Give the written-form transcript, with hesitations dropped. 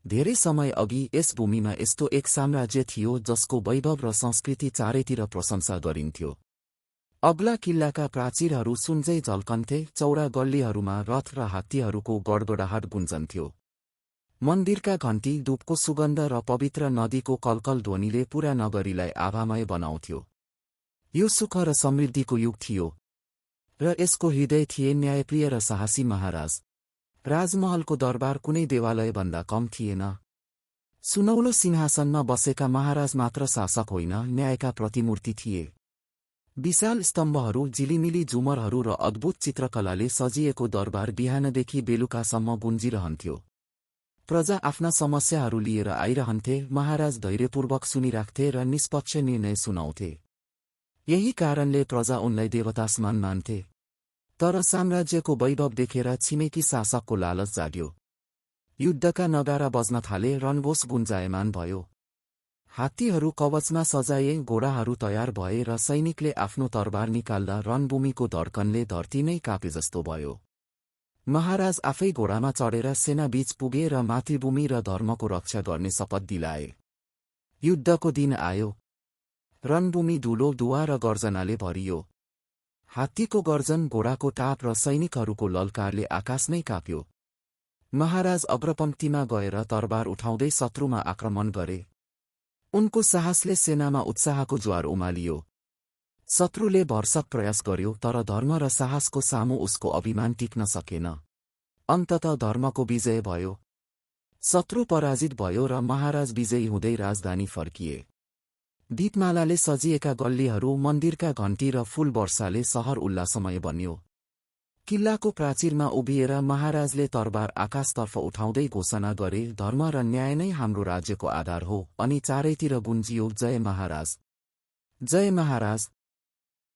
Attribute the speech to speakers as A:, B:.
A: धेरै समय अघि यस भूमिमा यस्तो एक साम्राज्य थियो जसको वैभव र संस्कृति चारैतिर प्रशंसा गरिन्थ्यो। अग्ला किल्लाका प्राचीरहरू सुनझै झल्कन्थे, चौडा गल्लीहरूमा रथ र हात्तीहरूको गडगडाहट गुन्जन्थ्यो। मन्दिरका घण्टी, धूपको सुगन्ध र पवित्र नदीको कलकल ध्वनिले पूरा नगरीलाई आभामय बनाउँथ्यो। यो सुख र समृद्धिको युग थियो, र यसको हृदय थिए न्यायप्रिय र साहसी महाराज। राजमहलको दरबार कुनै देवालयभन्दा कम थिएन। सुनौलो सिंहासनमा बसेका महाराज मात्र शासक होइन, न्यायका प्रतिमूर्ति थिए। विशाल स्तम्भहरू, झिलिमिली झुमरहरू र अद्भुत चित्रकलाले सजिएको दरबार बिहानदेखि बेलुकासम्म गुन्जिरहन्थ्यो। प्रजा आफ्ना समस्याहरू लिएर आइरहन्थे, महाराज धैर्यपूर्वक सुनिराख्थे र निष्पक्ष निर्णय सुनाउँथे। यही कारणले प्रजा उनलाई देवतासमान मान्थे। तर साम्राज्यको वैभव देखेर छिमेकी शासकको लालच जाग्यो। युद्धका नगारा बज्न थाले, रणघोष गुन्जायमान भयो। हात्तीहरू कवचमा सजाए, घोडाहरू तयार भए र सैनिकले आफ्नो तरबार निकाल्दा रणभूमिको धड्कनले धरती नै कापे जस्तो भयो। महाराज आफै घोडामा चढेर सेनाबीच पुगे र मातृभूमि र धर्मको रक्षा गर्ने शपथ दिलाए। युद्धको दिन आयो। रणभूमि धुलो, धुवा र गर्जनाले भरियो। हात्तीको गर्जन, घोडाको टाप र सैनिकहरूको ललकारले आकाश नै काप्यो। महाराज अग्रपङ्क्तिमा गएर तरबार उठाउँदै शत्रुमा आक्रमण गरे। उनको साहसले सेनामा उत्साहको ज्वार उमालियो। शत्रुले भरसक प्रयास गर्यो, तर धर्म र साहसको सामु उसको अभिमान टिक्न सकेन। अन्ततः धर्मको विजय भयो। शत्रु पराजित भयो र महाराज विजयी हुँदै राजधानी फर्किए। दीपमालाले सजिएका गल्लीहरू, मन्दिरका घण्टी र फूल वर्षाले सहर उल्लासमय बन्यो। किल्लाको प्राचीरमा उभिएर महाराजले तरबार आकाशतर्फ उठाउँदै घोषणा गरे, धर्म र न्याय नै हाम्रो राज्यको आधार हो। अनि चारैतिर गुन्जियो, जय महाराज, जय महाराज।